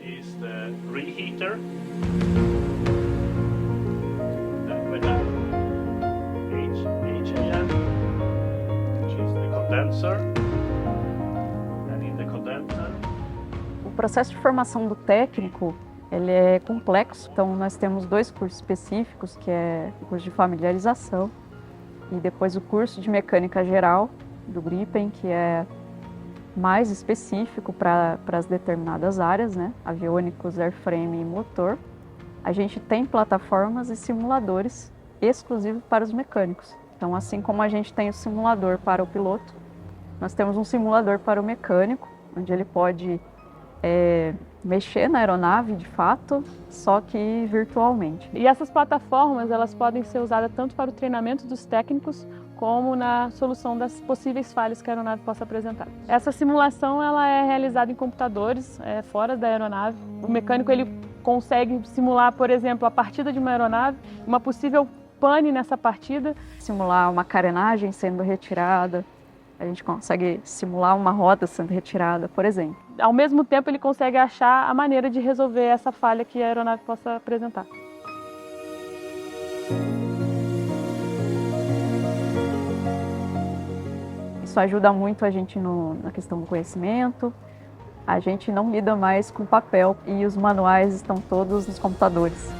is the reheater. Then we have HAN, which is the condenser. And in the condenser. O processo de formação do técnico, ele é complexo, então nós temos dois cursos específicos, que é o curso de familiarização e depois o curso de mecânica geral do Gripen, que é mais específico para as determinadas áreas, né? Aviônicos, airframe e motor. A gente tem plataformas e simuladores exclusivos para os mecânicos. Então, assim como a gente tem o simulador para o piloto, nós temos um simulador para o mecânico, onde ele pode mexer na aeronave de fato, só que virtualmente. E essas plataformas, elas podem ser usadas tanto para o treinamento dos técnicos, como na solução das possíveis falhas que a aeronave possa apresentar. Essa simulação ela é realizada em computadores fora da aeronave. O mecânico ele consegue simular, por exemplo, a partida de uma aeronave, uma possível pane nessa partida. Simular uma carenagem sendo retirada, a gente consegue simular uma roda sendo retirada, por exemplo. Ao mesmo tempo, ele consegue achar a maneira de resolver essa falha que a aeronave possa apresentar. Isso ajuda muito a gente na questão do conhecimento. A gente não lida mais com papel e os manuais estão todos nos computadores.